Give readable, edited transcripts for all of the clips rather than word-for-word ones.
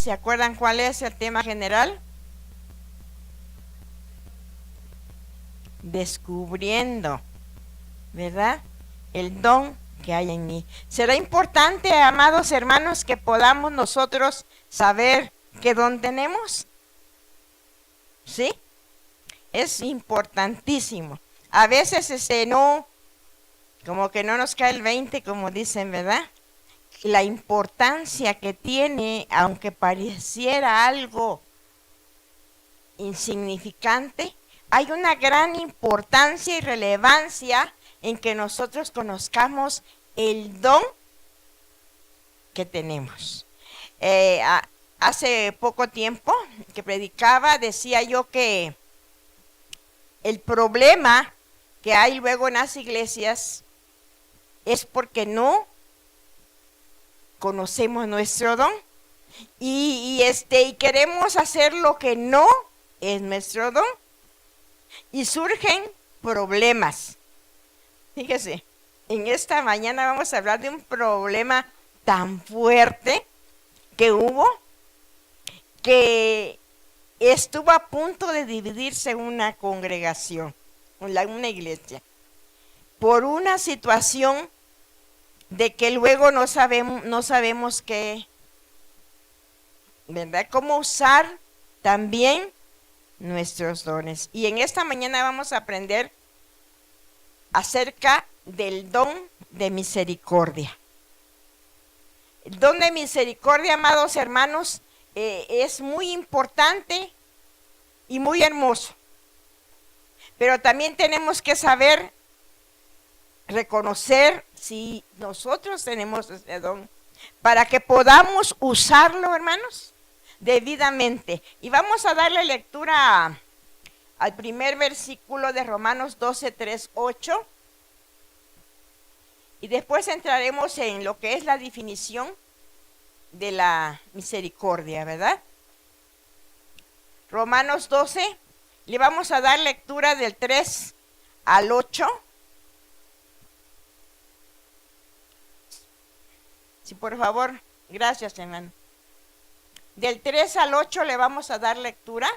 ¿Se acuerdan cuál es el tema general? Descubriendo, ¿verdad? El don que hay en mí. Será importante, amados hermanos, que podamos nosotros saber qué don tenemos. ¿Sí? Es importantísimo. A veces no, como que no nos cae el 20, como dicen, ¿verdad? La importancia que tiene, aunque pareciera algo insignificante, hay una gran importancia y relevancia en que nosotros conozcamos el don que tenemos. Hace poco tiempo que predicaba, decía yo que el problema que hay luego en las iglesias es porque no conocemos nuestro don y queremos hacer lo que no es nuestro don y surgen problemas. Fíjese, en esta mañana vamos a hablar de un problema tan fuerte que hubo, que estuvo a punto de dividirse una congregación, una iglesia, por una situación de que luego no sabemos qué, ¿verdad? Cómo usar también nuestros dones. Y en esta mañana vamos a aprender acerca del don de misericordia. El don de misericordia, amados hermanos, es muy importante y muy hermoso. Pero también tenemos que saber reconocer si nosotros tenemos ese don para que podamos usarlo, hermanos, debidamente. Y vamos a darle lectura al primer versículo de Romanos 12, 3, 8. Y después entraremos en lo que es la definición de la misericordia, ¿verdad? Romanos 12, le vamos a dar lectura del 3 al 8. Sí, por favor, gracias, hermano. Del 3 al 8 le vamos a dar lectura.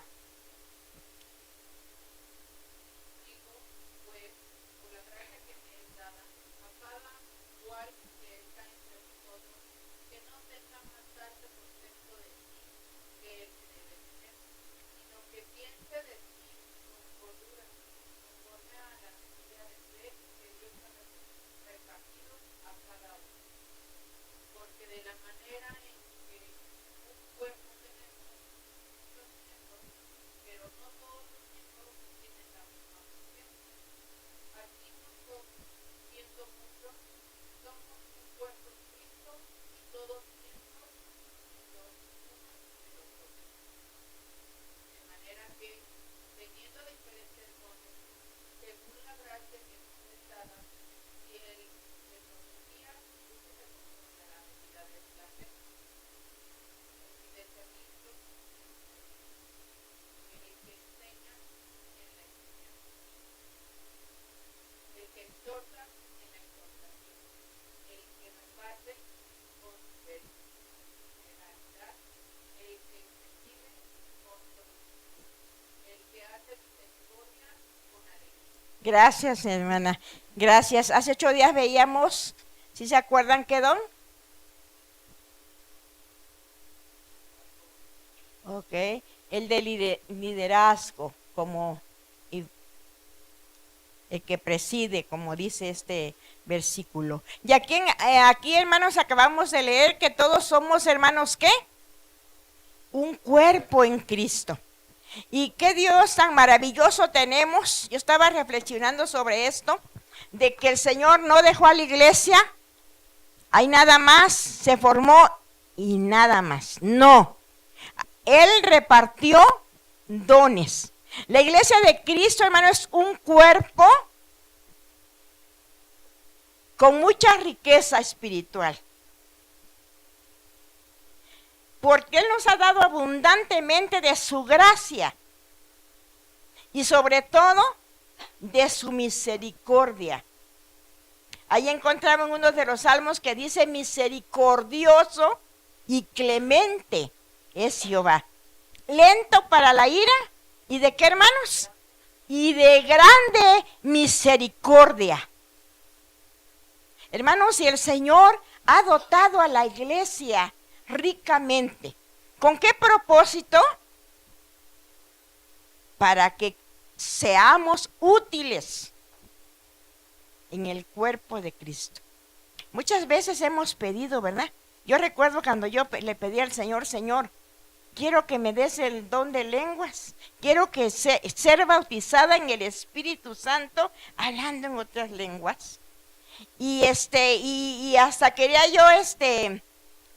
Gracias, hermana. Gracias. Hace 8 días veíamos, ¿sí se acuerdan qué don? Ok. El de liderazgo, como el que preside, como dice este versículo. Y aquí, hermanos, acabamos de leer que todos somos, hermanos, ¿qué? Un cuerpo en Cristo. Y qué Dios tan maravilloso tenemos. Yo estaba reflexionando sobre esto, de que el Señor no dejó a la iglesia, ahí nada más, se formó y nada más. No, Él repartió dones. La iglesia de Cristo, hermano, es un cuerpo con mucha riqueza espiritual. Porque Él nos ha dado abundantemente de su gracia y sobre todo de su misericordia. Ahí encontramos uno de los salmos que dice misericordioso y clemente es Jehová. Lento para la ira. ¿Y de qué, hermanos? Y de grande misericordia. Hermanos, y el Señor ha dotado a la iglesia ricamente. ¿Con qué propósito? Para que seamos útiles en el cuerpo de Cristo. Muchas veces hemos pedido, ¿verdad? Yo recuerdo cuando yo le pedí al Señor, Señor, quiero que me des el don de lenguas, quiero que ser bautizada en el Espíritu Santo, hablando en otras lenguas. Y hasta quería yo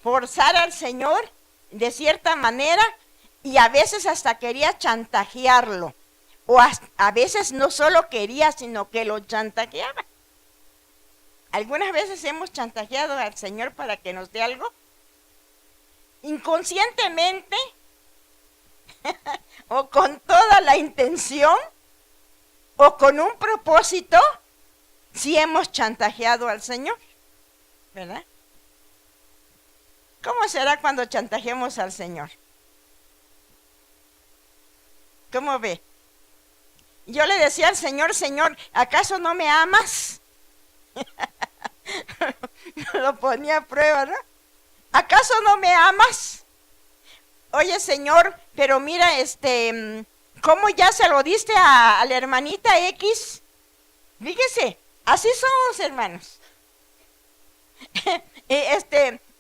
forzar al Señor de cierta manera, y a veces hasta quería chantajearlo, o a veces no solo quería, sino que lo chantajeaba. Algunas veces hemos chantajeado al Señor para que nos dé algo, inconscientemente, o con toda la intención, o con un propósito. Si hemos chantajeado al Señor, ¿verdad? ¿Cómo será cuando chantajeemos al Señor? ¿Cómo ve? Yo le decía al Señor, Señor, ¿acaso no me amas? Lo ponía a prueba, ¿no? ¿Acaso no me amas? Oye, Señor, pero mira, ¿cómo ya se lo diste a la hermanita X? Fíjese, así somos, hermanos.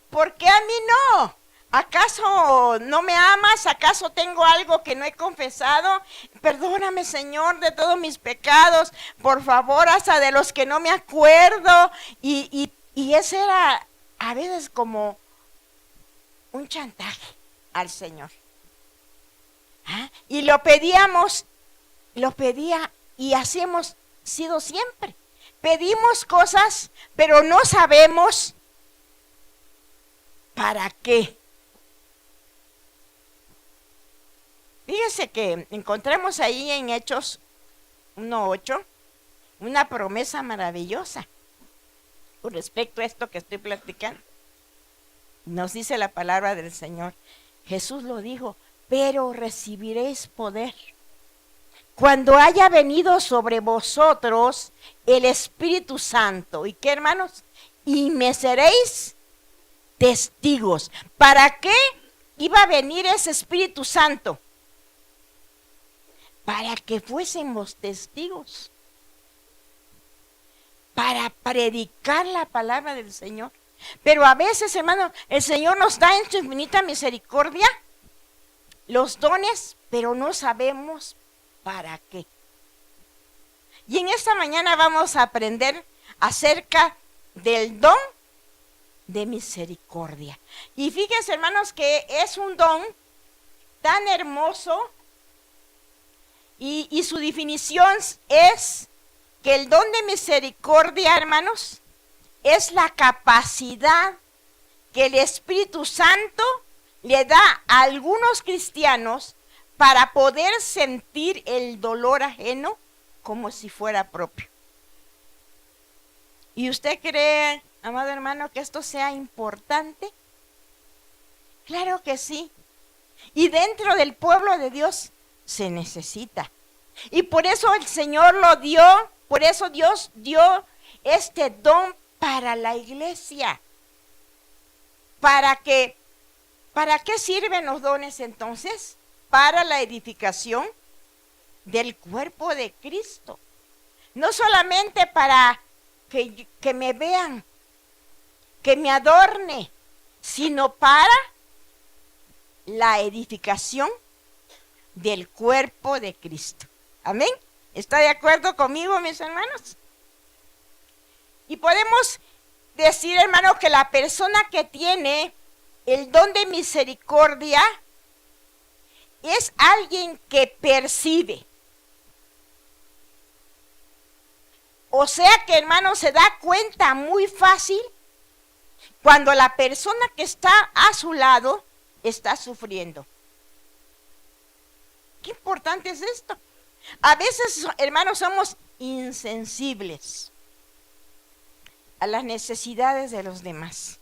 ¿Por qué a mí no? ¿Acaso no me amas? ¿Acaso tengo algo que no he confesado? Perdóname, Señor, de todos mis pecados. Por favor, hasta de los que no me acuerdo. Y ese era a veces como un chantaje al Señor. ¿Ah? Y lo pedía y así hemos sido siempre. Pedimos cosas, pero no sabemos para qué. Fíjese que encontramos ahí en Hechos 1:8 una promesa maravillosa con respecto a esto que estoy platicando. Nos dice la palabra del Señor. Jesús lo dijo, pero recibiréis poder cuando haya venido sobre vosotros el Espíritu Santo. ¿Y qué, hermanos? Y me seréis testigos. ¿Para qué iba a venir ese Espíritu Santo? Para que fuésemos testigos, para predicar la palabra del Señor. Pero a veces, hermano, el Señor nos da en su infinita misericordia los dones, pero no sabemos para qué. Y en esta mañana vamos a aprender acerca del don de misericordia. Y fíjense, hermanos, que es un don tan hermoso. Y su definición es que el don de misericordia, hermanos, es la capacidad que el Espíritu Santo le da a algunos cristianos para poder sentir el dolor ajeno como si fuera propio. ¿Y usted cree, amado hermano, que esto sea importante? Claro que sí. Y dentro del pueblo de Dios se necesita. Y por eso el Señor lo dio, por eso Dios dio este don para la iglesia. ¿Para qué sirven los dones entonces? Para la edificación del cuerpo de Cristo. No solamente para que me vean, que me adorne, sino para la edificación del cuerpo de Cristo. Amén. ¿Está de acuerdo conmigo, mis hermanos? Y podemos decir, hermano, que la persona que tiene el don de misericordia es alguien que percibe. O sea que, hermano, se da cuenta muy fácil cuando la persona que está a su lado está sufriendo. Qué importante es esto. A veces, hermanos, somos insensibles a las necesidades de los demás.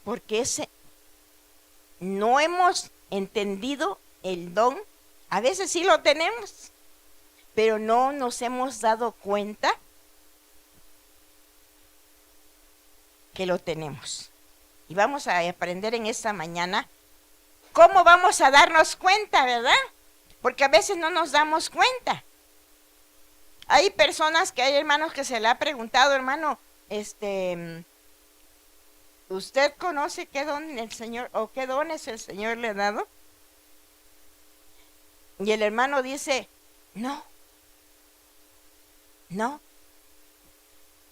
Porque no hemos entendido el don. A veces sí lo tenemos, pero no nos hemos dado cuenta que lo tenemos. Y vamos a aprender en esta mañana cómo vamos a darnos cuenta, ¿verdad? Porque a veces no nos damos cuenta. Hay personas hay hermanos que se le ha preguntado, hermano, ¿usted conoce qué don el Señor o qué dones el Señor le ha dado? Y el hermano dice, no.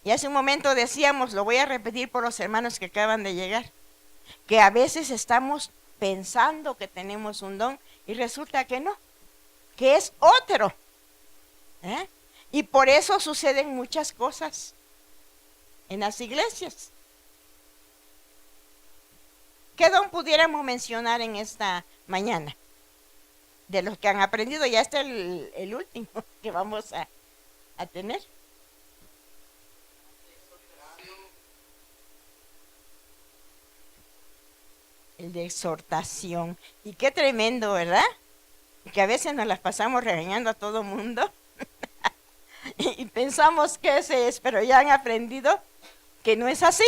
Y hace un momento decíamos, lo voy a repetir por los hermanos que acaban de llegar, que a veces estamos pensando que tenemos un don y resulta que no, que es otro. Y por eso suceden muchas cosas en las iglesias. ¿Qué don pudiéramos mencionar en esta mañana? De los que han aprendido, ya está el último que vamos a tener. El de exhortación. Y qué tremendo, ¿verdad? Que a veces nos las pasamos regañando a todo mundo. Y pensamos que ese es, pero ya han aprendido que no es así,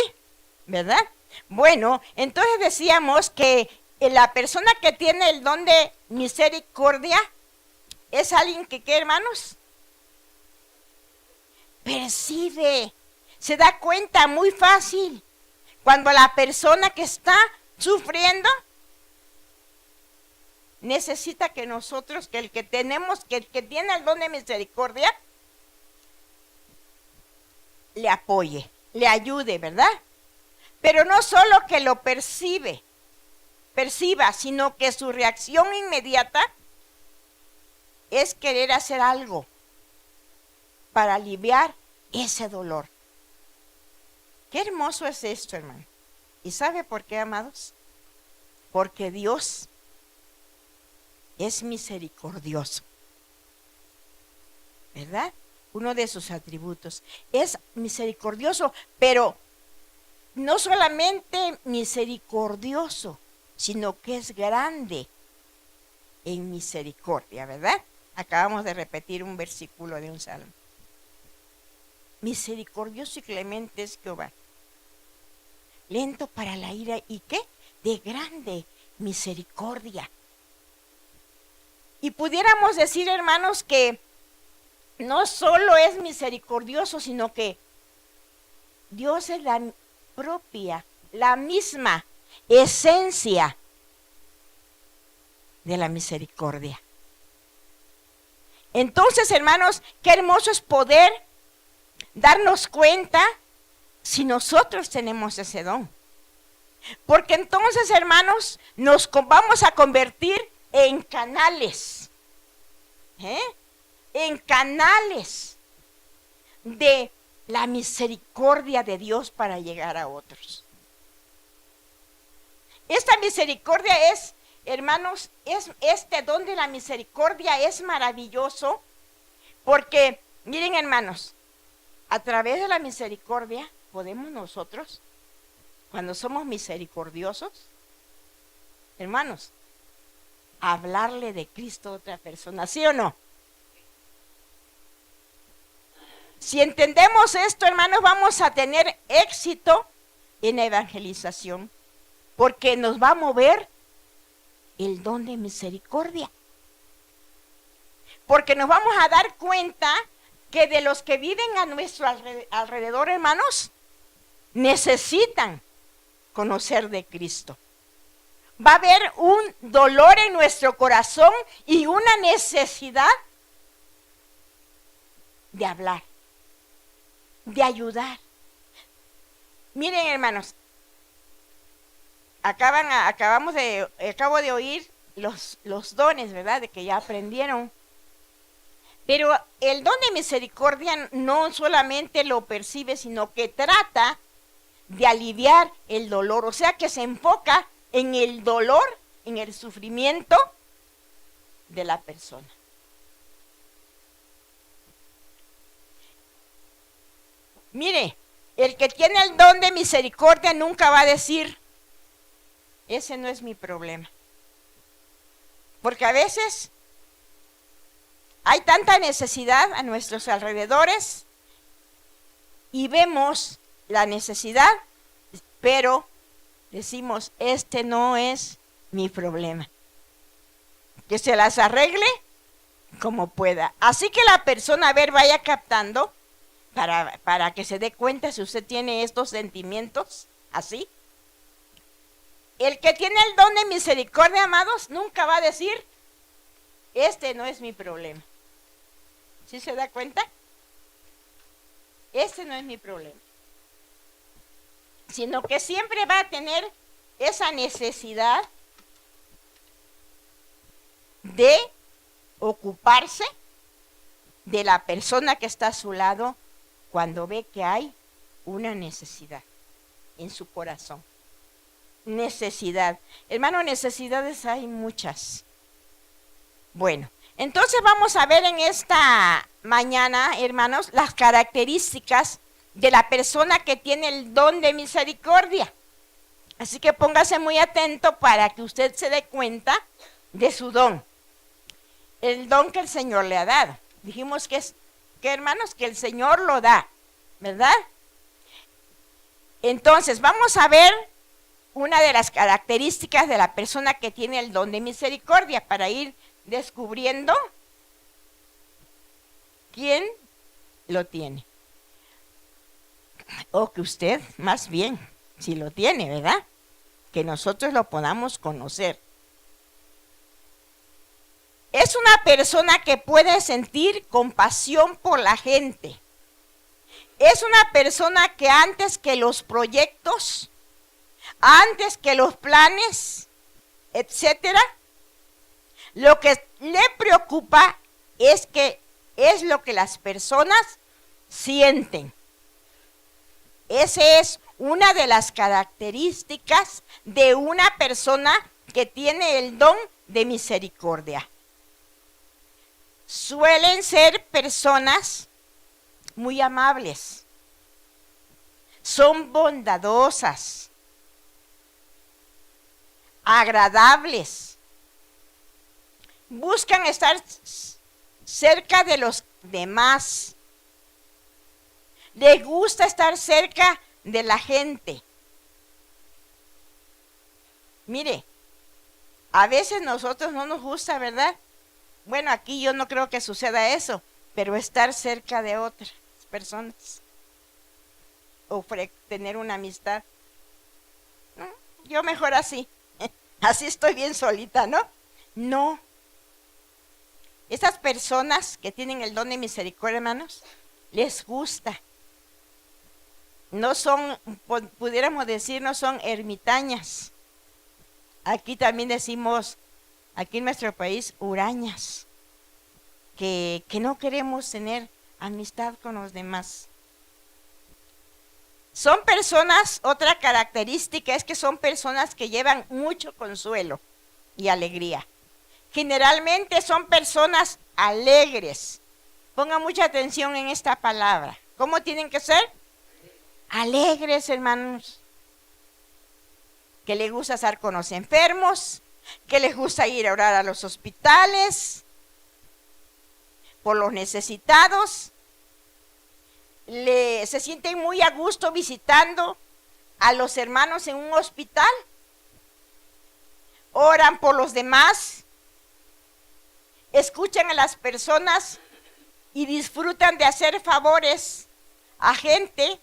¿verdad? Bueno, entonces decíamos que la persona que tiene el don de misericordia es alguien que, ¿qué, hermanos? Percibe, se da cuenta muy fácil. Cuando la persona que está sufriendo necesita que nosotros, que el que tenemos, que el que tiene el don de misericordia, le apoye, le ayude, ¿verdad? Pero no solo que lo perciba, sino que su reacción inmediata es querer hacer algo para aliviar ese dolor. Qué hermoso es esto, hermano. ¿Y sabe por qué, amados? Porque Dios es misericordioso, ¿verdad? Uno de sus atributos es misericordioso, pero no solamente misericordioso, sino que es grande en misericordia, ¿verdad? Acabamos de repetir un versículo de un salmo. Misericordioso y clemente es Jehová, lento para la ira y ¿qué? De grande misericordia. Y pudiéramos decir, hermanos, que no solo es misericordioso, sino que Dios es la misma esencia de la misericordia. Entonces, hermanos, qué hermoso es poder darnos cuenta si nosotros tenemos ese don. Porque entonces, hermanos, nos vamos a convertir en canales, en canales de la misericordia de Dios para llegar a otros. Esta misericordia es, hermanos, este don de la misericordia es maravilloso porque, miren, hermanos, a través de la misericordia podemos nosotros, cuando somos misericordiosos, hermanos, hablarle de Cristo a otra persona, ¿sí o no? Si entendemos esto, hermanos, vamos a tener éxito en la evangelización, porque nos va a mover el don de misericordia. Porque nos vamos a dar cuenta que de los que viven a nuestro alrededor, hermanos, necesitan conocer de Cristo. Va a haber un dolor en nuestro corazón y una necesidad de hablar, de ayudar. Miren, hermanos, acabo de oír los dones, ¿verdad? De que ya aprendieron. Pero el don de misericordia no solamente lo percibe, sino que trata de aliviar el dolor. O sea que se enfoca en el dolor, en el sufrimiento de la persona. Mire, el que tiene el don de misericordia nunca va a decir, ese no es mi problema. Porque a veces hay tanta necesidad a nuestros alrededores y vemos la necesidad, pero decimos, este no es mi problema. Que se las arregle como pueda. Así que la persona, a ver, vaya captando para que se dé cuenta si usted tiene estos sentimientos así. El que tiene el don de misericordia, amados, nunca va a decir, este no es mi problema. ¿Sí se da cuenta? Este no es mi problema. Sino que siempre va a tener esa necesidad de ocuparse de la persona que está a su lado cuando ve que hay una necesidad en su corazón. Necesidad. Hermano, necesidades hay muchas. Bueno, entonces vamos a ver en esta mañana, hermanos, las características de la persona que tiene el don de misericordia. Así que póngase muy atento para que usted se dé cuenta de su don. El don que el Señor le ha dado. Dijimos que hermanos, que el Señor lo da, ¿verdad? Entonces, vamos a ver una de las características de la persona que tiene el don de misericordia para ir descubriendo quién lo tiene. O que usted, más bien, si lo tiene, ¿verdad? Que nosotros lo podamos conocer. Es una persona que puede sentir compasión por la gente. Es una persona que antes que los proyectos, antes que los planes, etcétera, lo que le preocupa es lo que las personas sienten. Esa es una de las características de una persona que tiene el don de misericordia. Suelen ser personas muy amables, son bondadosas, agradables, buscan estar cerca de los demás, les gusta estar cerca de la gente. Mire, a veces nosotros no nos gusta, ¿verdad? Bueno, aquí yo no creo que suceda eso, pero estar cerca de otras personas o tener una amistad. ¿No? Yo mejor así, así estoy bien solita, ¿no? No. Esas personas que tienen el don de misericordia, hermanos, les gusta. No son, pudiéramos decir, no son ermitañas. Aquí también decimos, aquí en nuestro país, hurañas, que no queremos tener amistad con los demás. Son personas, otra característica es que son personas que llevan mucho consuelo y alegría. Generalmente son personas alegres. Pongan mucha atención en esta palabra. ¿Cómo tienen que ser? Alegres, hermanos. Que les gusta estar con los enfermos, que les gusta ir a orar a los hospitales, por los necesitados. Se sienten muy a gusto visitando a los hermanos en un hospital. Oran por los demás, escuchan a las personas y disfrutan de hacer favores a gente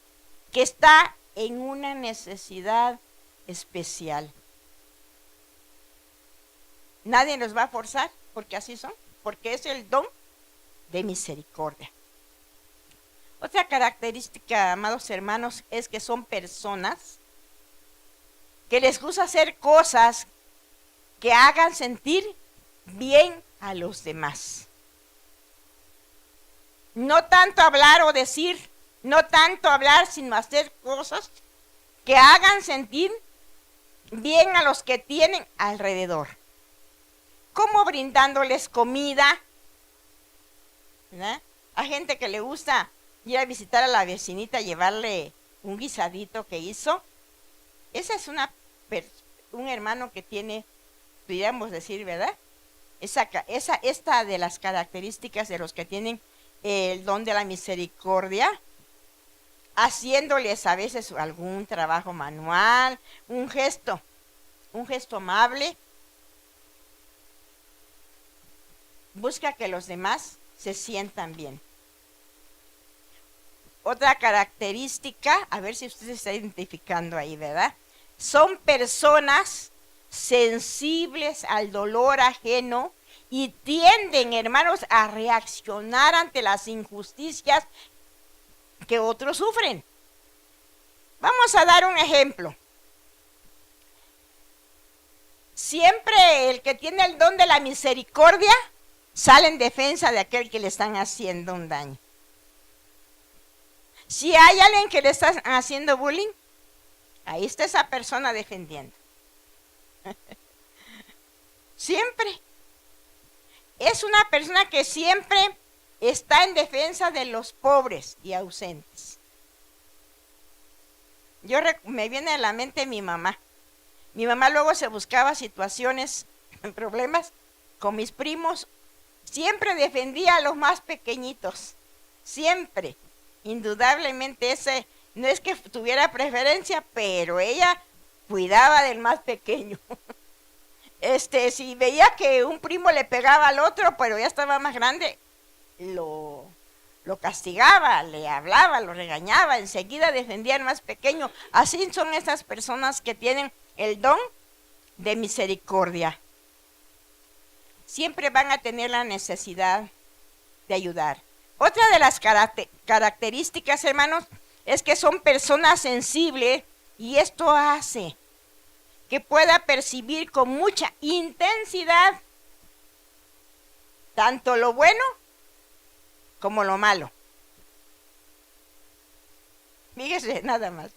que está en una necesidad especial. Nadie nos va a forzar, porque así son, porque es el don de misericordia. Otra característica, amados hermanos, es que son personas que les gusta hacer cosas que hagan sentir bien a los demás. No tanto hablar o decir, no tanto hablar, sino hacer cosas que hagan sentir bien a los que tienen alrededor. Como brindándoles comida, ¿verdad? Hay gente que le gusta ir a visitar a la vecinita, llevarle un guisadito que hizo. Esa es un hermano que tiene, pudiéramos decir, ¿verdad? Esta de las características de los que tienen el don de la misericordia, haciéndoles a veces algún trabajo manual, un gesto amable, busca que los demás se sientan bien. Otra característica, a ver si usted se está identificando ahí, ¿verdad? Son personas sensibles al dolor ajeno y tienden, hermanos, a reaccionar ante las injusticias que otros sufren. Vamos a dar un ejemplo. Siempre el que tiene el don de la misericordia sale en defensa de aquel que le están haciendo un daño. Si hay alguien que le está haciendo bullying, ahí está esa persona defendiendo. Siempre. Es una persona que siempre está en defensa de los pobres y ausentes. Me viene a la mente mi mamá. Mi mamá luego se buscaba situaciones, problemas con mis primos. Siempre defendía a los más pequeñitos. Siempre. Indudablemente ese, no es que tuviera preferencia, pero ella cuidaba del más pequeño. Si veía que un primo le pegaba al otro, pero ya estaba más grande, lo castigaba, le hablaba, lo regañaba, enseguida defendía al más pequeño. Así son esas personas que tienen el don de misericordia. Siempre van a tener la necesidad de ayudar. Otra de las características, hermanos, es que son personas sensibles y esto hace que pueda percibir con mucha intensidad tanto lo bueno como lo malo. Fíjese nada más.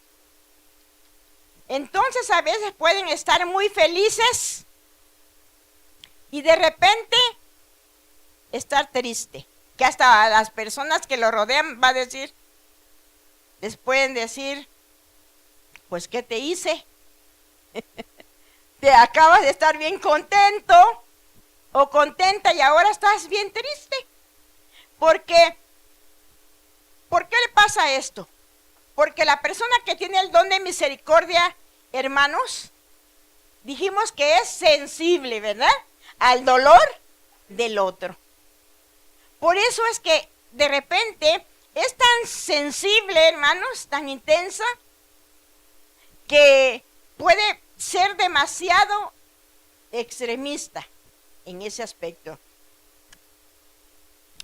Entonces a veces pueden estar muy felices y de repente estar triste. Que hasta las personas que lo rodean les pueden decir, pues ¿qué te hice? Te acabas de estar bien contento o contenta y ahora estás bien triste. ¿Por qué le pasa esto? Porque la persona que tiene el don de misericordia, hermanos, dijimos que es sensible, ¿verdad? Al dolor del otro. Por eso es que de repente es tan sensible, hermanos, tan intensa, que puede ser demasiado extremista en ese aspecto.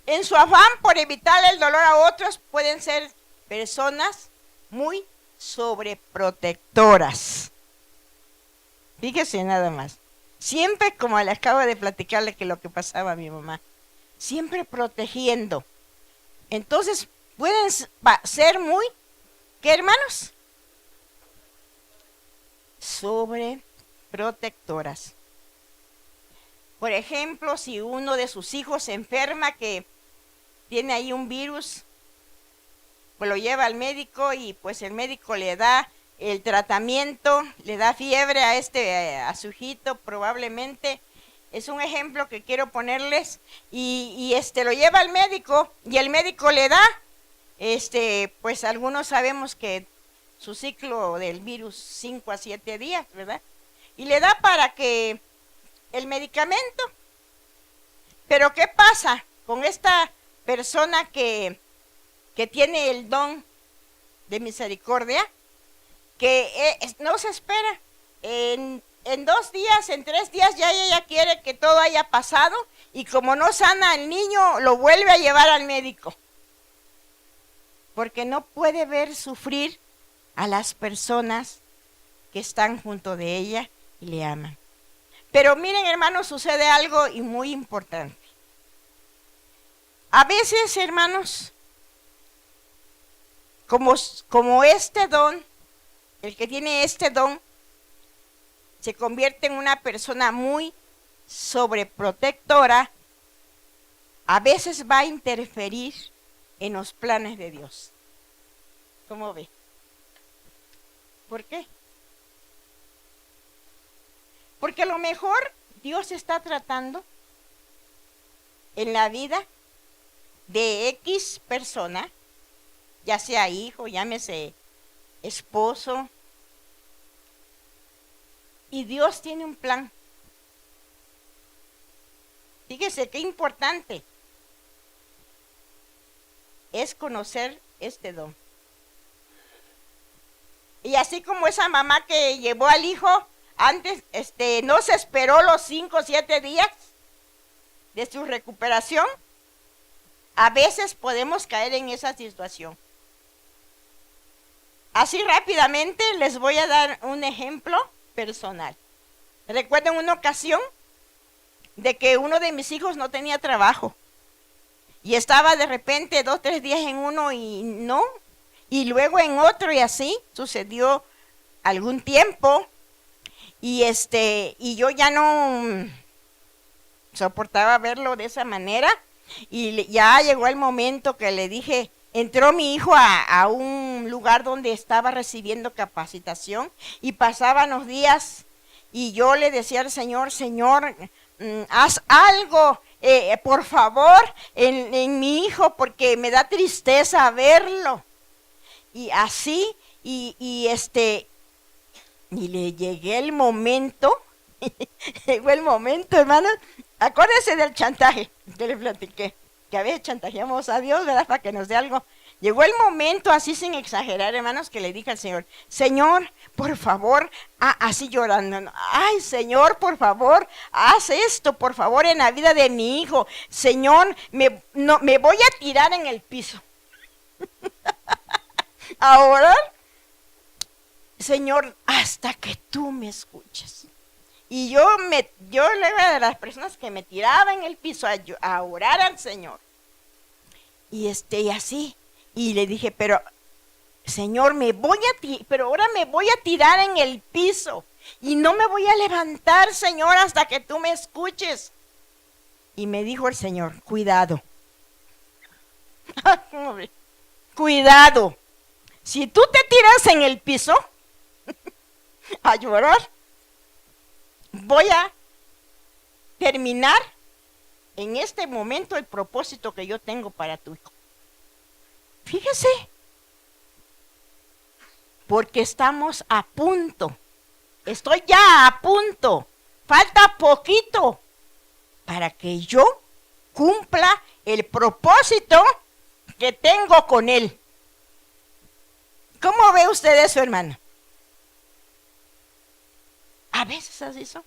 En su afán por evitar el dolor a otros, pueden ser personas muy sobreprotectoras. Fíjese nada más. Siempre, como le acabo de platicarle que lo que pasaba a mi mamá, siempre protegiendo. Entonces, pueden ser muy, ¿qué, hermanos? Sobreprotectoras. Por ejemplo, si uno de sus hijos se enferma, que tiene ahí un virus, pues lo lleva al médico y pues el médico le da el tratamiento, le da fiebre a su hijito probablemente. Es un ejemplo que quiero ponerles y lo lleva al médico y el médico le da, pues algunos sabemos que su ciclo del virus 5 a 7 días, ¿verdad? Y le da para que el medicamento. Pero ¿qué pasa con esta persona que tiene el don de misericordia? Que no se espera. En 2 días, en 3 días ya ella quiere que todo haya pasado y como no sana al niño, lo vuelve a llevar al médico. Porque no puede ver sufrir a las personas que están junto de ella y le aman. Pero miren, hermanos, sucede algo y muy importante. A veces, hermanos, como este don, el que tiene este don, se convierte en una persona muy sobreprotectora, a veces va a interferir en los planes de Dios. ¿Cómo ve? ¿Por qué? Porque a lo mejor Dios está tratando en la vida de X persona, ya sea hijo, llámese esposo, y Dios tiene un plan. Fíjese qué importante es conocer este don. Y así como esa mamá que llevó al hijo, antes no se esperó los 5 o 7 días de su recuperación, a veces podemos caer en esa situación. Así rápidamente les voy a dar un ejemplo personal. Recuerdo una ocasión de que uno de mis hijos no tenía trabajo y estaba de repente 2 o 3 días en uno y no, y luego en otro, y así sucedió algún tiempo, y y yo ya no soportaba verlo de esa manera, y ya llegó el momento que le dije, entró mi hijo a un lugar donde estaba recibiendo capacitación, y pasaban los días y yo le decía al Señor, Señor, haz algo, por favor, en mi hijo, porque me da tristeza verlo. Y así, y le llegué el momento, llegó el momento, hermanos, acuérdense del chantaje que le platiqué, que a veces chantajeamos a Dios, ¿verdad?, para que nos dé algo. Llegó el momento, así sin exagerar, hermanos, que le dije al Señor, Señor, por favor, así llorando, ¿no? Ay, Señor, por favor, haz esto, por favor, en la vida de mi hijo. Señor, me voy a tirar en el piso. A orar, Señor, hasta que tú me escuches. Y yo era de las personas que me tiraba en el piso a orar al Señor. Y así. Y le dije, pero Señor, pero ahora me voy a tirar en el piso. Y no me voy a levantar, Señor, hasta que tú me escuches. Y me dijo el Señor, cuidado. Cuidado. Si tú te tiras en el piso a llorar, voy a terminar en este momento el propósito que yo tengo para tu hijo. Fíjese, porque estamos a punto, estoy ya a punto, falta poquito para que yo cumpla el propósito que tengo con él. ¿Cómo ve usted eso, hermano? A veces así somos.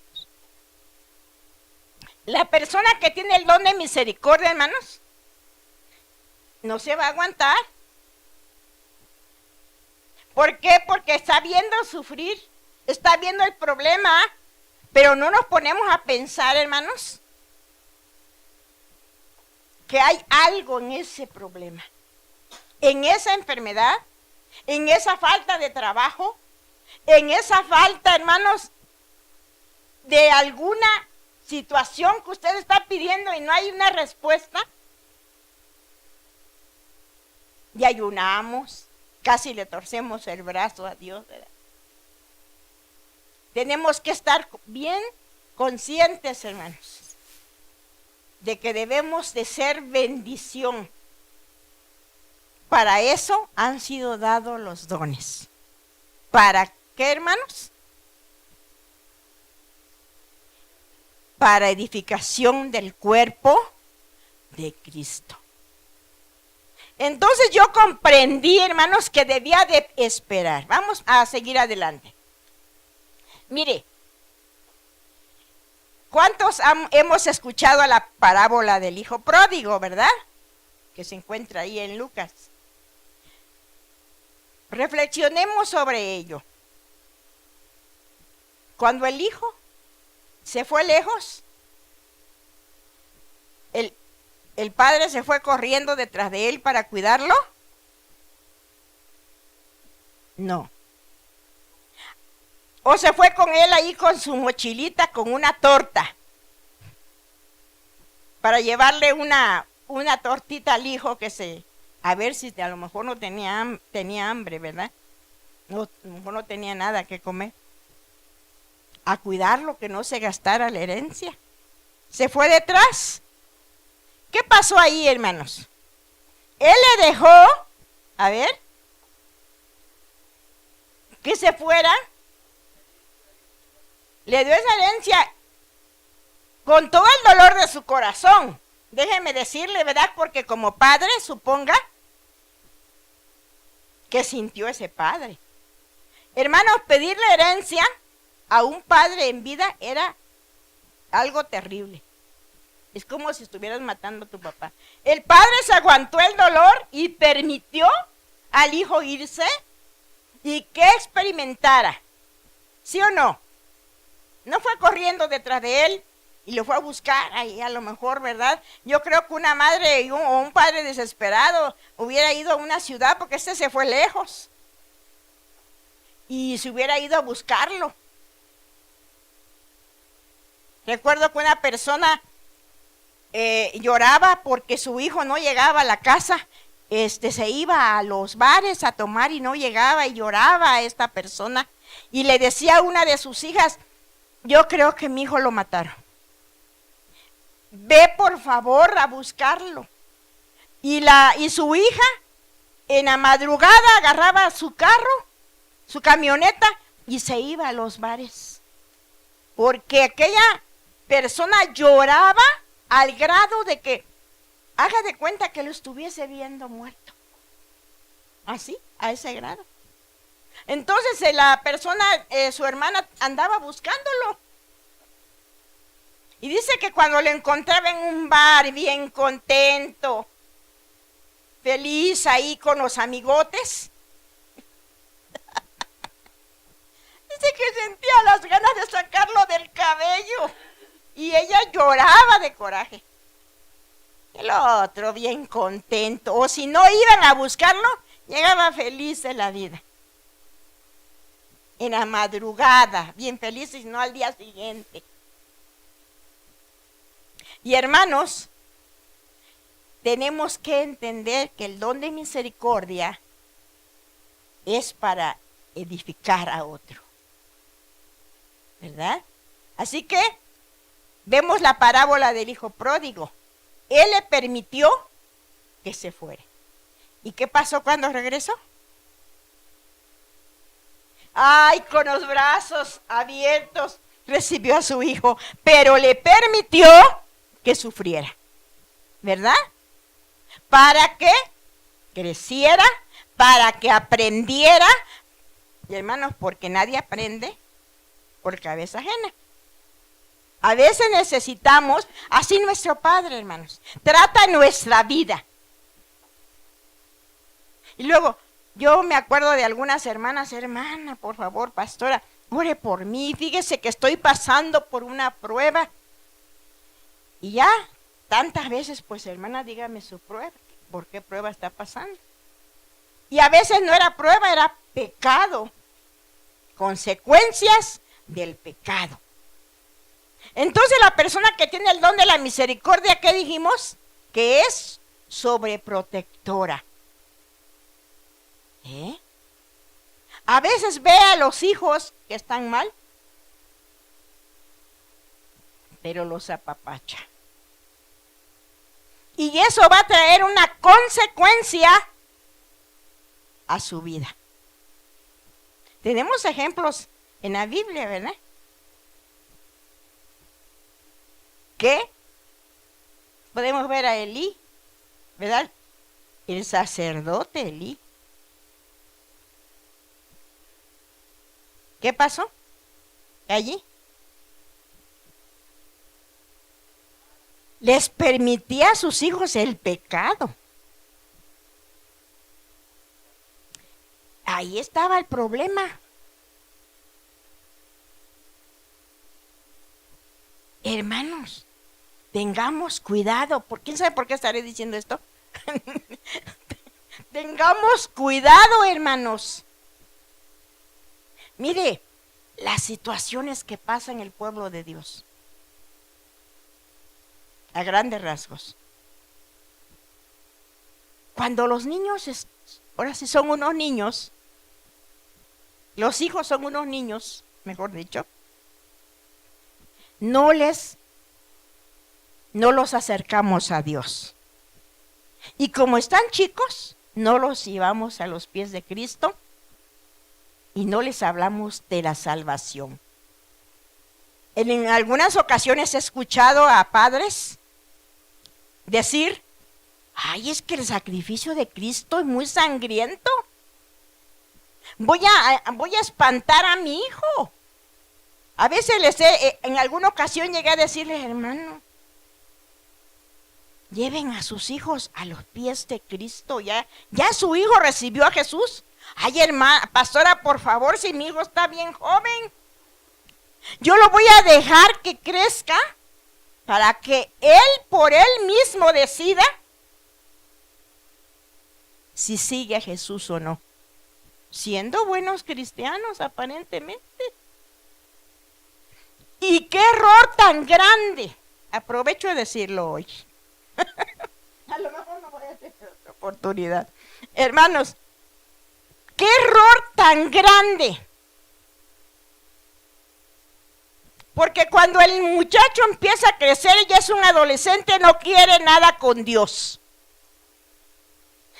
La persona que tiene el don de misericordia, hermanos, no se va a aguantar. ¿Por qué? Porque está viendo sufrir, está viendo el problema, pero no nos ponemos a pensar, hermanos, que hay algo en ese problema, en esa enfermedad, en esa falta de trabajo, en esa falta, hermanos, de alguna situación que usted está pidiendo y no hay una respuesta. Y ayunamos, casi le torcemos el brazo a Dios, ¿verdad? Tenemos que estar bien conscientes, hermanos, de que debemos de ser bendición. Para eso han sido dados los dones. ¿Para qué, hermanos? Para edificación del cuerpo de Cristo. Entonces yo comprendí, hermanos, que debía de esperar. Vamos a seguir adelante. Mire, ¿cuántos hemos escuchado la parábola del hijo pródigo, verdad? Que se encuentra ahí en Lucas. Reflexionemos sobre ello. Cuando el hijo se fue lejos, el padre se fue corriendo detrás de él para cuidarlo. No. O se fue con él ahí con su mochilita con una torta para llevarle una tortita al hijo a ver si a lo mejor no tenía hambre, ¿verdad? No, a lo mejor no tenía nada que comer. a cuidarlo, que no se gastara la herencia. Se fue detrás. ¿Qué pasó ahí, hermanos? Él le dejó, a ver, que se fuera. Le dio esa herencia con todo el dolor de su corazón. Déjeme decirle, ¿verdad? Porque como padre, suponga que sintió ese padre. Hermanos, pedirle herencia a un padre en vida era algo terrible. Es como si estuvieras matando a tu papá. El padre se aguantó el dolor y permitió al hijo irse y que experimentara. ¿Sí o no? No fue corriendo detrás de él y lo fue a buscar ahí a lo mejor, ¿verdad? Yo creo que una madre o un padre desesperado hubiera ido a una ciudad porque este se fue lejos. Y se hubiera ido a buscarlo. Recuerdo que una persona lloraba porque su hijo no llegaba a la casa. Se iba a los bares a tomar y no llegaba y lloraba a esta persona. Y le decía a una de sus hijas, yo creo que mi hijo lo mataron. Ve por favor a buscarlo. Y su hija en la madrugada agarraba su carro, su camioneta y se iba a los bares. Porque aquella persona lloraba al grado de que, haga de cuenta que lo estuviese viendo muerto. Así, a ese grado. Entonces la persona, su hermana, andaba buscándolo. Y dice que cuando lo encontraba en un bar, bien contento, feliz ahí con los amigotes, dice que sentía las ganas de sacarlo del cabello. Y ella lloraba de coraje. El otro bien contento. O si no iban a buscarlo, llegaba feliz de la vida. En la madrugada, bien feliz, y no al día siguiente. Y hermanos, tenemos que entender que el don de misericordia es para edificar a otro. ¿Verdad? Así que vemos la parábola del hijo pródigo. Él le permitió que se fuera. ¿Y qué pasó cuando regresó? Ay, con los brazos abiertos recibió a su hijo, pero le permitió que sufriera, ¿verdad? Para que creciera, para que aprendiera. Y hermanos, porque nadie aprende por cabeza ajena. A veces necesitamos, así nuestro Padre, hermanos, trata nuestra vida. Y luego, yo me acuerdo de algunas hermanas, hermana, por favor, pastora, ore por mí, fíjese que estoy pasando por una prueba. Y ya, tantas veces, pues hermana, dígame su prueba, ¿por qué prueba está pasando? Y a veces no era prueba, era pecado, consecuencias del pecado. Entonces la persona que tiene el don de la misericordia, ¿qué dijimos? Que es sobreprotectora. A veces ve a los hijos que están mal, pero los apapacha. Y eso va a traer una consecuencia a su vida. Tenemos ejemplos en la Biblia, ¿verdad? ¿Qué? Podemos ver a Elí, ¿verdad? El sacerdote Elí. ¿Qué pasó allí? Les permitía a sus hijos el pecado. Ahí estaba el problema. Hermanos, tengamos cuidado. ¿Quién sabe por qué estaré diciendo esto? Tengamos cuidado, hermanos. Mire, las situaciones que pasan en el pueblo de Dios, a grandes rasgos. Cuando los niños, ahora sí son unos niños, los hijos son unos niños, mejor dicho, no los acercamos a Dios. Y como están chicos, no los llevamos a los pies de Cristo y no les hablamos de la salvación. En algunas ocasiones he escuchado a padres decir, ay, es que el sacrificio de Cristo es muy sangriento. Voy a espantar a mi hijo. A veces en alguna ocasión llegué a decirles, hermano, lleven a sus hijos a los pies de Cristo. Ya su hijo recibió a Jesús. Ay, hermana, pastora, por favor, si mi hijo está bien joven, yo lo voy a dejar que crezca para que él por él mismo decida si sigue a Jesús o no. Siendo buenos cristianos, aparentemente. Y qué error tan grande. Aprovecho de decirlo hoy. A lo mejor no voy a tener otra oportunidad. Hermanos, qué error tan grande. Porque cuando el muchacho empieza a crecer y ya es un adolescente, no quiere nada con Dios.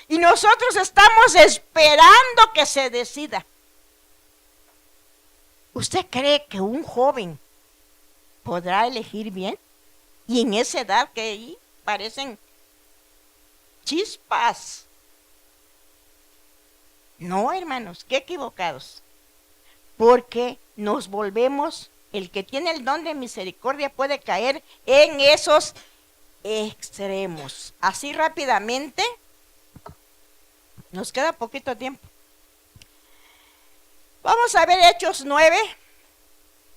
Y nosotros estamos esperando que se decida. ¿Usted cree que un joven podrá elegir bien? Y en esa edad que ahí parecen chispas. No, hermanos, qué equivocados. Porque nos volvemos, el que tiene el don de misericordia puede caer en esos extremos. Así rápidamente, nos queda poquito tiempo. Vamos a ver Hechos 9,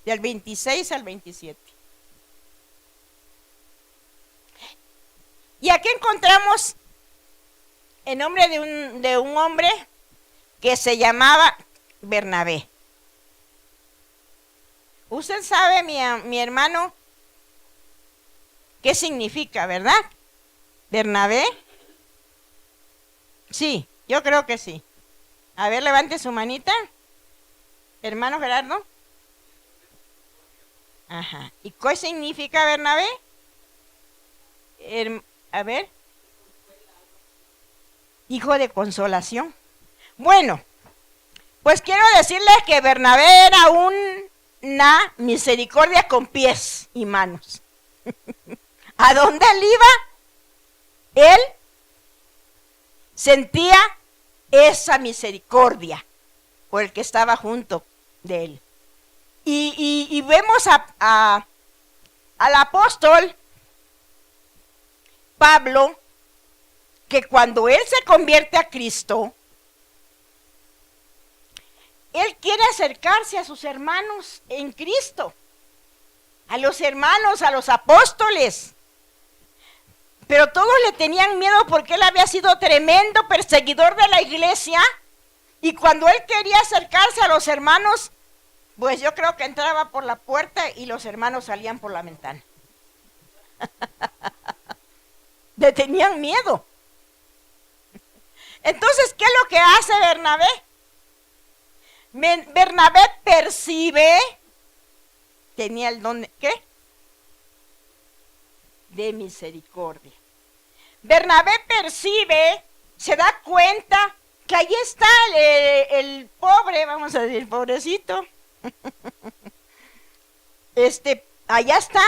del 26 al 27. Y aquí encontramos el nombre de un hombre que se llamaba Bernabé. Usted sabe, mi hermano, qué significa, ¿verdad? Bernabé. Sí, yo creo que sí. A ver, levante su manita. Hermano Gerardo. Ajá. ¿Y qué significa Bernabé? A ver. Hijo de consolación. Bueno, pues quiero decirles que Bernabé era una misericordia con pies y manos. ¿A dónde él iba? Él sentía esa misericordia por el que estaba junto de él. Y vemos al apóstol Pablo, que cuando él se convierte a Cristo, él quiere acercarse a sus hermanos en Cristo, a los hermanos, a los apóstoles. Pero todos le tenían miedo porque él había sido tremendo perseguidor de la iglesia. Y cuando él quería acercarse a los hermanos, pues yo creo que entraba por la puerta y los hermanos salían por la ventana. Le tenían miedo. Entonces, ¿qué es lo que hace Bernabé? Bernabé percibe, tenía el don de, ¿qué? De misericordia. Bernabé percibe, se da cuenta que ahí está el pobre, vamos a decir, pobrecito. Allá está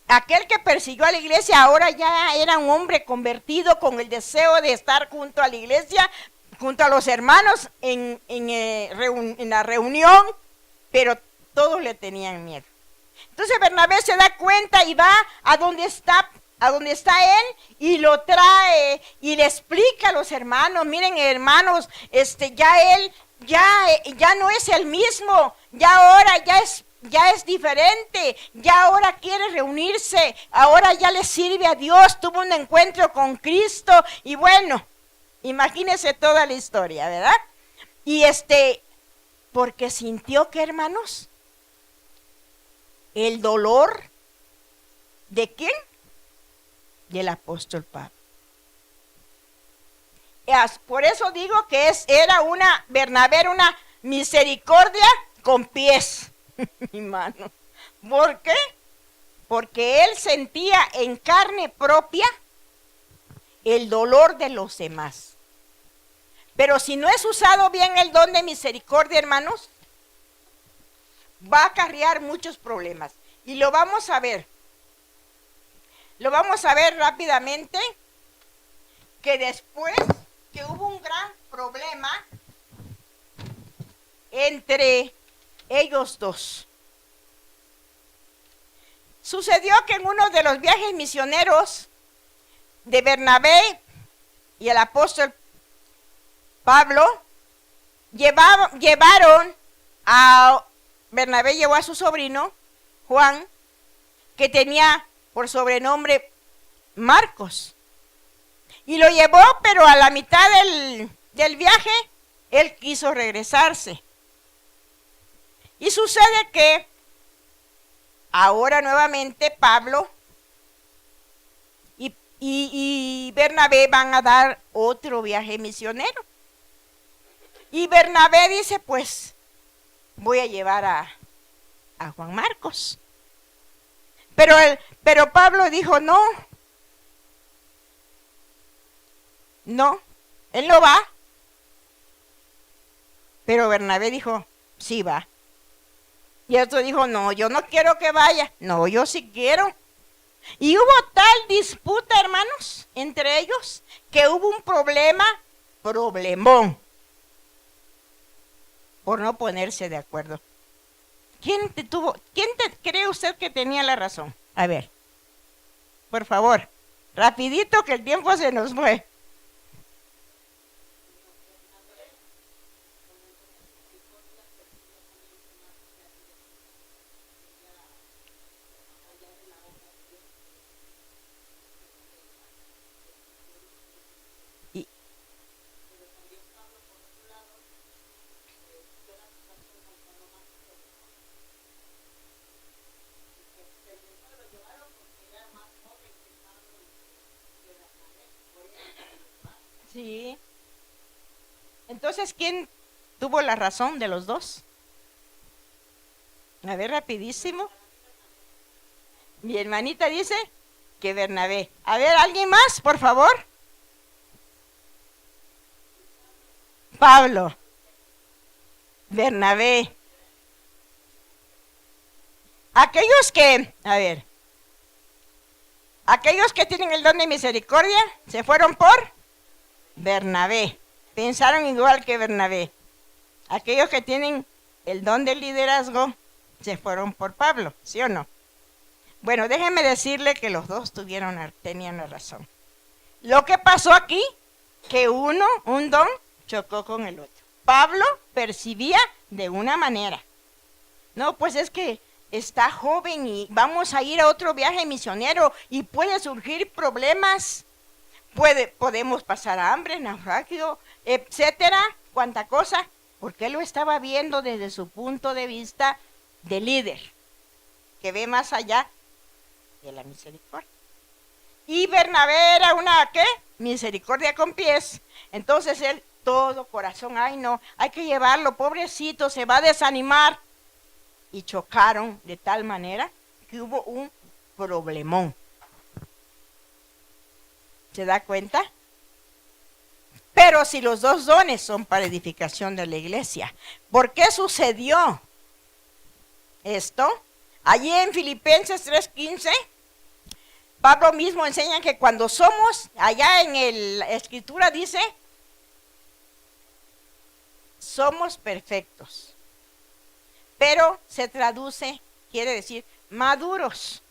aquel que persiguió a la iglesia, ahora ya era un hombre convertido con el deseo de estar junto a la iglesia, junto a los hermanos en la reunión, pero todos le tenían miedo. Entonces Bernabé se da cuenta y va a donde está él y lo trae y le explica a los hermanos, miren hermanos, ya no es el mismo, ya ahora ya es diferente, ya ahora quiere reunirse, ahora ya le sirve a Dios, tuvo un encuentro con Cristo y bueno, imagínense toda la historia, ¿verdad? Y porque sintió que, hermanos, el dolor ¿de quién? Del apóstol Pablo. Por eso digo que Bernabé era una misericordia con pies y manos. ¿Por qué? porque él sentía en carne propia el dolor de los demás. Pero si no es usado bien el don de misericordia, hermanos, va a acarrear muchos problemas. Y lo vamos a ver. Lo vamos a ver rápidamente, que después que hubo un gran problema entre ellos dos. Sucedió que en uno de los viajes misioneros de Bernabé y el apóstol Pablo, Bernabé llevó a su sobrino, Juan, que tenía por sobrenombre Marcos. Y lo llevó, pero a la mitad del viaje, él quiso regresarse. Y sucede que ahora nuevamente Pablo y Bernabé van a dar otro viaje misionero. Y Bernabé dice, pues voy a llevar a Juan Marcos. Pero Pablo dijo, no, él no va. Pero Bernabé dijo, sí va. Y otro dijo, no, yo no quiero que vaya. No, yo sí quiero. Y hubo tal disputa, hermanos, entre ellos, que hubo un problemón, por no ponerse de acuerdo. ¿Quién cree usted que tenía la razón? A ver, por favor, rapidito que el tiempo se nos fue. Sí. Entonces, ¿quién tuvo la razón de los dos? A ver, rapidísimo. Mi hermanita dice que Bernabé. A ver, ¿alguien más, por favor? Pablo. Bernabé. Aquellos que tienen el don de misericordia, se fueron por Bernabé. Pensaron igual que Bernabé. Aquellos que tienen el don del liderazgo, se fueron por Pablo, ¿sí o no? Bueno, déjenme decirle que los dos tenían la razón. Lo que pasó aquí, que un don, chocó con el otro. Pablo percibía de una manera. No, pues es que está joven y vamos a ir a otro viaje misionero y puede surgir problemas. Podemos pasar hambre, naufragio, etcétera, cuánta cosa, porque él lo estaba viendo desde su punto de vista de líder, que ve más allá de la misericordia. Y Bernabé era una, ¿qué? Misericordia con pies. Entonces él, todo corazón, ay no, hay que llevarlo, pobrecito, se va a desanimar. Y chocaron de tal manera que hubo un problemón. ¿Se da cuenta? Pero si los dos dones son para edificación de la iglesia, ¿por qué sucedió esto? Allí en Filipenses 3:15, Pablo mismo enseña que cuando somos, allá en la escritura dice, somos perfectos. Pero se traduce, quiere decir, maduros.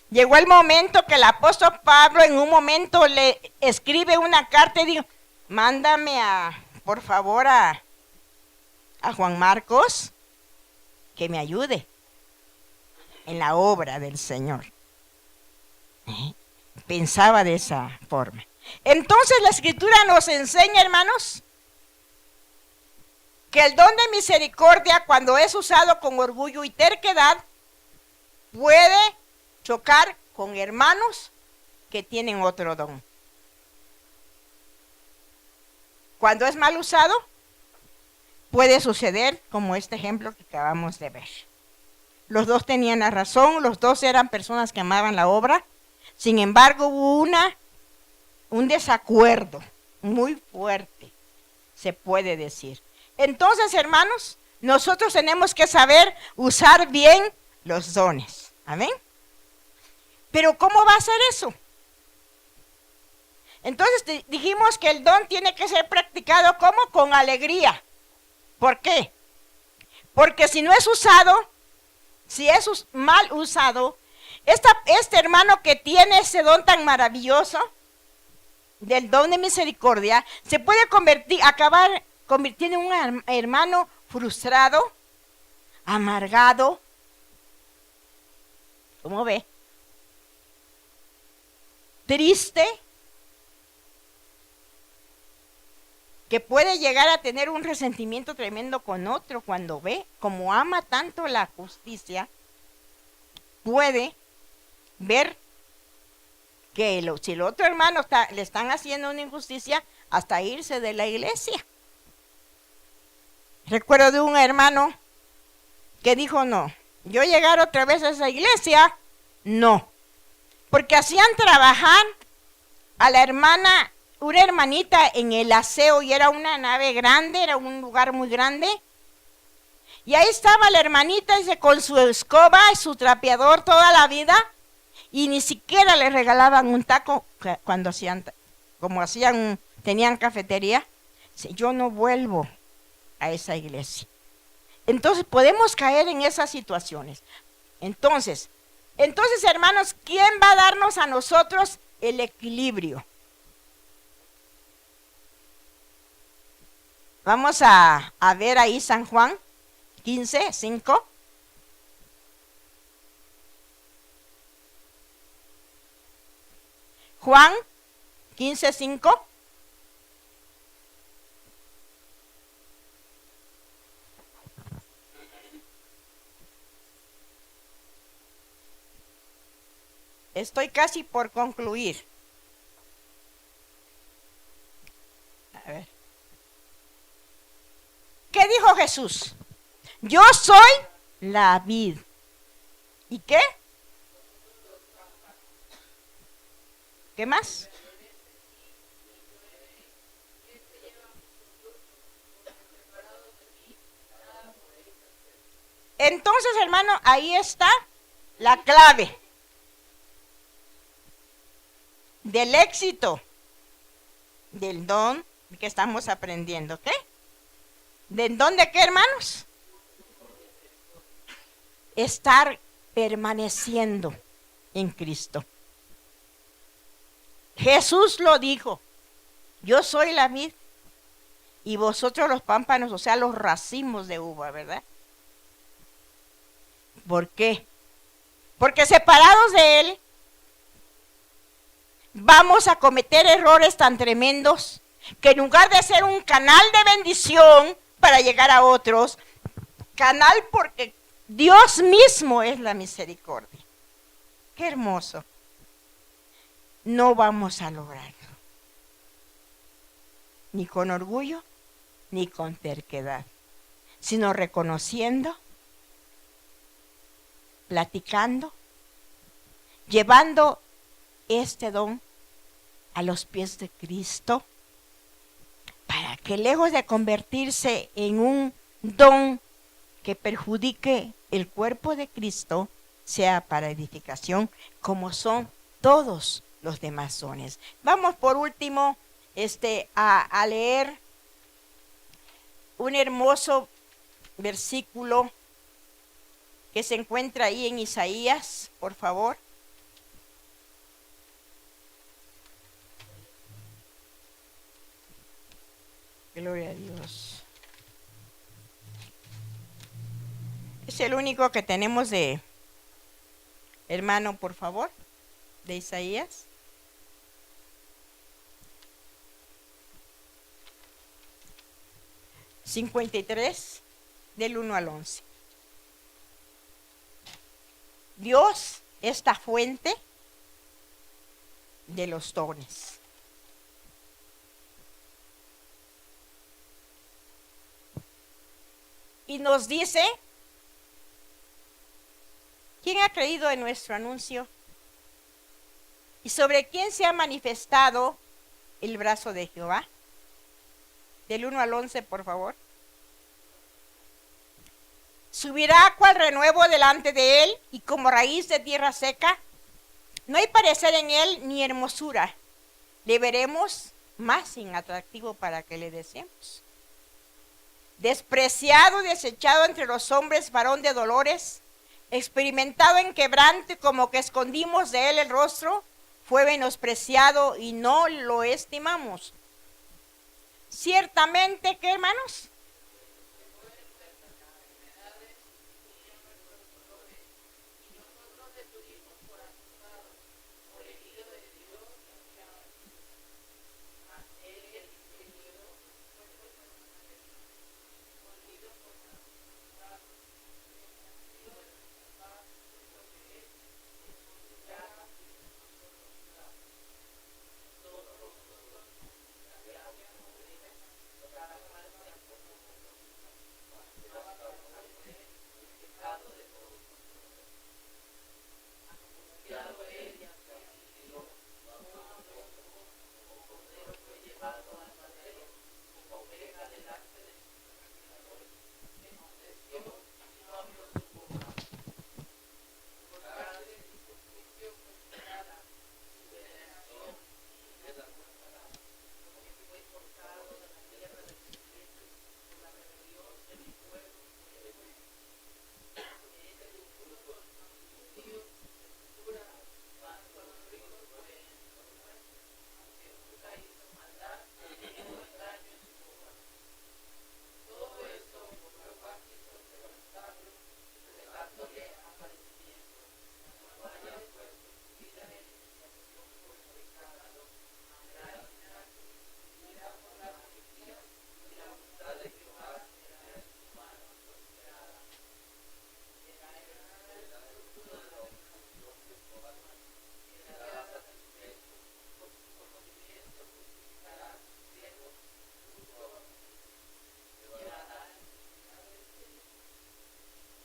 Llegó el momento que el apóstol Pablo en un momento le escribe una carta y dijo, mándame por favor a Juan Marcos que me ayude en la obra del Señor. Pensaba de esa forma. Entonces la escritura nos enseña, hermanos, que el don de misericordia, cuando es usado con orgullo y terquedad, puede chocar con hermanos que tienen otro don. Cuando es mal usado, puede suceder como este ejemplo que acabamos de ver. los dos tenían la razón, los dos eran personas que amaban la obra. Sin embargo, hubo un desacuerdo muy fuerte, se puede decir. Entonces, hermanos, nosotros tenemos que saber usar bien los dones. Amén. Pero ¿cómo va a ser eso? Entonces dijimos que el don tiene que ser practicado ¿cómo? Con alegría. ¿Por qué? Porque si no es usado, si es mal usado, este hermano que tiene ese don tan maravilloso, del don de misericordia, se puede acabar convirtiendo en un hermano frustrado, amargado. ¿Cómo ve? Triste, que puede llegar a tener un resentimiento tremendo con otro cuando ve, como ama tanto la justicia, puede ver que si el otro hermano le están haciendo una injusticia, hasta irse de la iglesia. Recuerdo de un hermano que dijo, no, yo llegar otra vez a esa iglesia, no, porque hacían trabajar a la hermana, una hermanita en el aseo, y era una nave grande, era un lugar muy grande, y ahí estaba la hermanita con su escoba y su trapeador toda la vida, y ni siquiera le regalaban un taco cuando tenían cafetería. Yo no vuelvo a esa iglesia. Entonces podemos caer en esas situaciones. Entonces, hermanos, ¿quién va a darnos a nosotros el equilibrio? Vamos a ver ahí San Juan 15:5. Juan 15:5. Estoy casi por concluir. A ver. ¿Qué dijo Jesús? Yo soy la vid. ¿Y qué? ¿Qué más? Entonces, hermano, ahí está la clave del éxito del don que estamos aprendiendo. ¿Qué? ¿Del don de qué, hermanos? Estar permaneciendo en Cristo. Jesús lo dijo, yo soy la vid y vosotros los pámpanos, o sea, los racimos de uva, ¿verdad? ¿Por qué? Porque separados de Él, vamos a cometer errores tan tremendos que en lugar de ser un canal de bendición para llegar a otros, canal porque Dios mismo es la misericordia. Qué hermoso. No vamos a lograrlo. Ni con orgullo, ni con terquedad, sino reconociendo, platicando, llevando este don a los pies de Cristo, para que lejos de convertirse en un don que perjudique el cuerpo de Cristo, sea para edificación, como son todos los demás dones. Vamos por último a leer un hermoso versículo que se encuentra ahí en Isaías, por favor. Gloria a Dios. Es el único que tenemos de, hermano, por favor, de Isaías. (53) del 1 al 11. Dios es la fuente de los dones. Y nos dice ¿Quién ha creído en nuestro anuncio? ¿Y sobre quién se ha manifestado el brazo de Jehová? Del 1 al 11, por favor. Subirá cual renuevo delante de él y como raíz de tierra seca. No hay parecer en él ni hermosura. Le veremos más inatractivo para que le deseemos. Despreciado y desechado entre los hombres, varón de dolores, experimentado en quebranto y como que escondimos de él el rostro, fue menospreciado y no lo estimamos. Ciertamente, ¿qué, hermanos?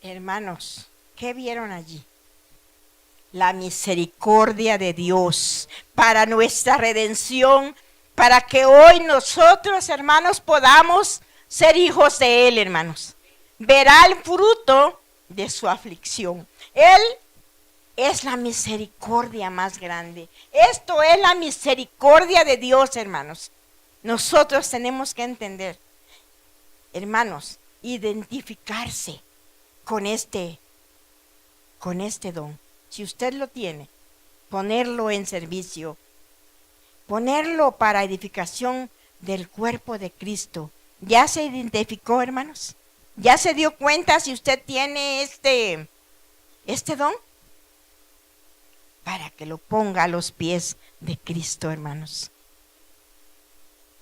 Hermanos, ¿qué vieron allí? La misericordia de Dios para nuestra redención, para que hoy nosotros, hermanos, podamos ser hijos de Él, hermanos. Verá el fruto de su aflicción. Él es la misericordia más grande. Esto es la misericordia de Dios, hermanos. Nosotros tenemos que entender, hermanos, identificarse con este don. Si usted lo tiene, ponerlo en servicio, ponerlo para edificación del cuerpo de Cristo. ¿Ya se identificó, hermanos? ¿Ya se dio cuenta si usted tiene este don? Para que lo ponga a los pies de Cristo, hermanos.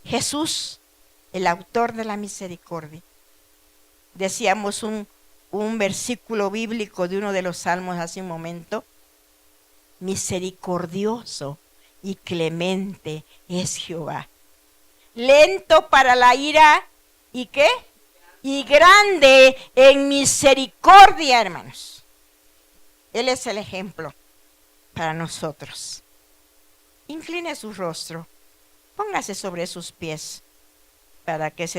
Jesús, el autor de la misericordia. Decíamos un versículo bíblico de uno de los salmos hace un momento. Misericordioso y clemente es Jehová. Lento para la ira, ¿y qué? Y grande en misericordia, hermanos. Él es el ejemplo para nosotros. Incline su rostro, póngase sobre sus pies para que se